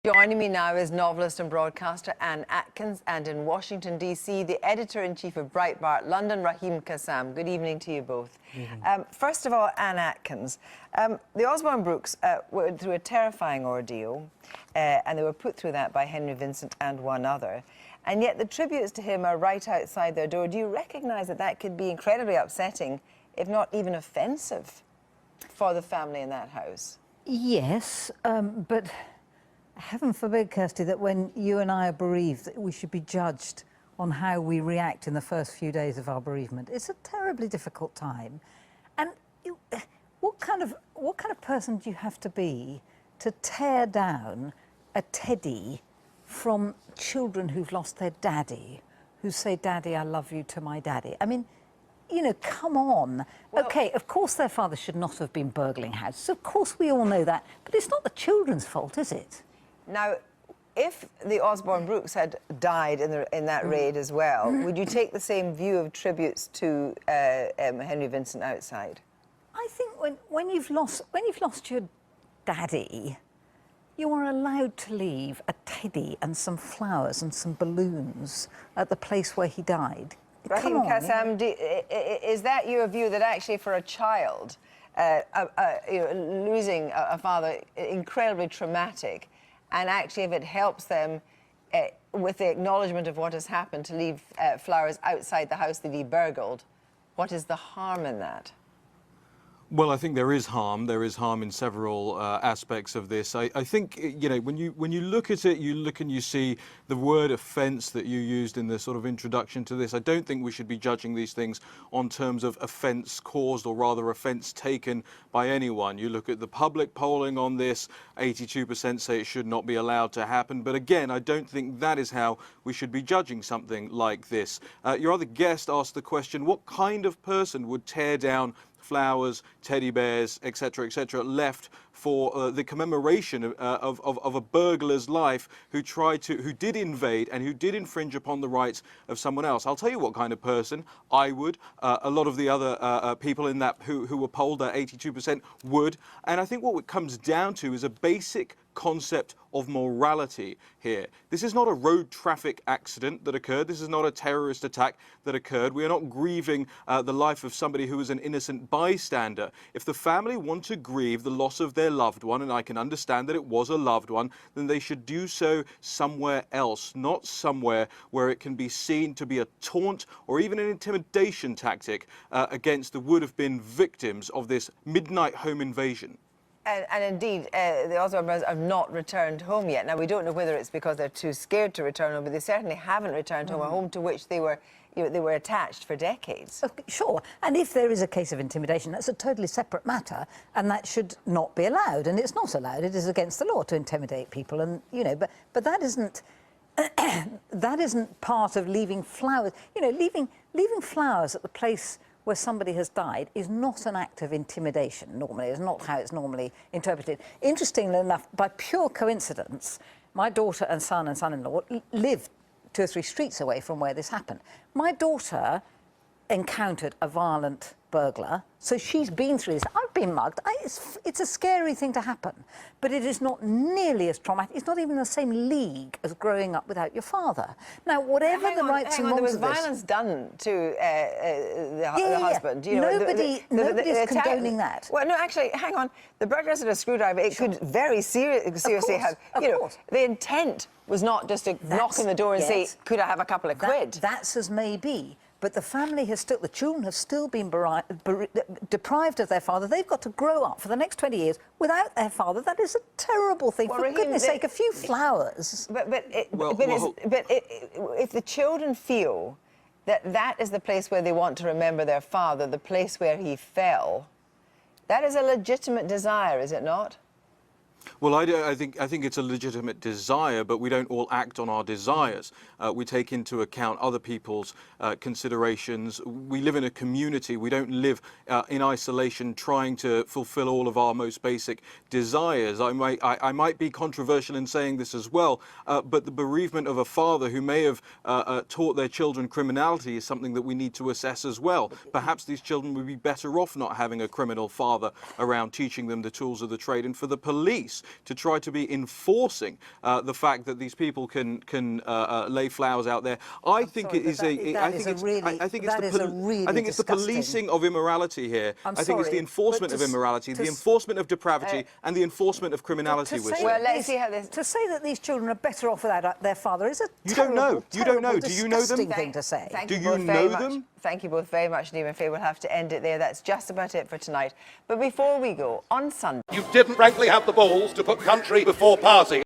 Joining me now is novelist and broadcaster Anne Atkins, and in Washington, D.C., the editor-in-chief of Breitbart London, Raheem Kassam. Good evening to you both. First of all, Anne Atkins, the Osborne Brookes went through a terrifying ordeal, and they were put through that by Henry Vincent and one other. And yet the tributes to him are right outside their door. Do you recognise that that could be incredibly upsetting, if not even offensive, for the family in that house? Yes, but heaven forbid, Kirsty, that when you and I are bereaved, that we should be judged on how we react in the first few days of our bereavement. It's a terribly difficult time. And what kind of person do you have to be to tear down a teddy from children who've lost their daddy, who say, "Daddy, I love you," to my daddy? I mean, you know, come on. Well, OK, of course their father should not have been burgling houses. Of course we all know that. But it's not the children's fault, is it? Now, if the Osborne Brookes had died in that raid as well, would you take the same view of tributes to Henry Vincent outside? I think when you've lost your daddy, you are allowed to leave a teddy and some flowers and some balloons at the place where he died. Raheem Kassam, is that your view, that actually for a child, losing a father, incredibly traumatic, and actually if it helps them with the acknowledgement of what has happened, to leave flowers outside the house that he burgled, what is the harm in that? Well, I think there is harm. There is harm in several aspects of this. I think, you know, when you look at it, you look and you see the word offence that you used in the sort of introduction to this. I don't think we should be judging these things on terms of offence caused, or rather offence taken by anyone. You look at the public polling on this, 82% say it should not be allowed to happen. But again, I don't think that is how we should be judging something like this. Your other guest asked the question, what kind of person would tear down flowers, teddy bears, etc., left for the commemoration of a burglar's life who did invade and who did infringe upon the rights of someone else? I'll tell you what kind of person I would. A lot of the other people in that who were polled, that 82% would. And I think what it comes down to is a basic concept of morality here. This is not a road traffic accident that occurred. This is not a terrorist attack that occurred. We are not grieving the life of somebody who was an innocent bystander. If the family want to grieve the loss of their loved one, and I can understand that it was a loved one, then they should do so somewhere else, not somewhere where it can be seen to be a taunt or even an intimidation tactic against the would have been victims of this midnight home invasion. And indeed, the Osborne brothers have not returned home yet. Now, we don't know whether it's because they're too scared to return home, but they certainly haven't returned home, a home to which they were, they were attached for decades. Sure, and if there is a case of intimidation, that's a totally separate matter, and that should not be allowed. And it's not allowed. It is against the law to intimidate people, and you know. But that isn't that isn't part of leaving flowers. You know, leaving flowers at the place where somebody has died is not an act of intimidation, normally. It's not how it's normally interpreted. Interestingly enough, by pure coincidence, my daughter and son-in-law lived 2 or 3 streets away from where this happened. My daughter encountered a violent burglar, so she's been through this. I've been mugged. It's a scary thing to happen, but it is not nearly as traumatic. It's not even the same league as growing up without your father. Now, whatever the rights and wrongs of this... There was violence done to the husband. You know, nobody's condoning that. Well, no, actually, hang on. The burglars had a screwdriver. It could very seriously have... You know, the intent was not just to knock on the door and say, could I have a couple of quid? That's as may be. But the family has still, the children have still been deprived of their father. They've got to grow up for the next 20 years without their father. That is a terrible thing. Well, for goodness sake, a few flowers. But if the children feel that that is the place where they want to remember their father, the place where he fell, that is a legitimate desire, is it not? Well, I think it's a legitimate desire, but we don't all act on our desires. We take into account other people's considerations. We live in a community. We don't live in isolation trying to fulfill all of our most basic desires. I might be controversial in saying this as well, but the bereavement of a father who may have taught their children criminality is something that we need to assess as well. Perhaps these children would be better off not having a criminal father around teaching them the tools of the trade. And for the police, police to try to be enforcing the fact that these people can lay flowers out there. I think it is I think it's the policing of immorality here. I think it's the enforcement of immorality, the enforcement of depravity, and the enforcement of criminality. Well, let's see how this. To say that these children are better off without their father is a You don't know. You don't know. Do you know them? Thing to say. Thank Do you you both very know much. them? Thank you both very much, Naeem and Faye. We'll have to end it there. That's just about it for tonight. But before we go, on Sunday. You didn't frankly have the balls to put country before party.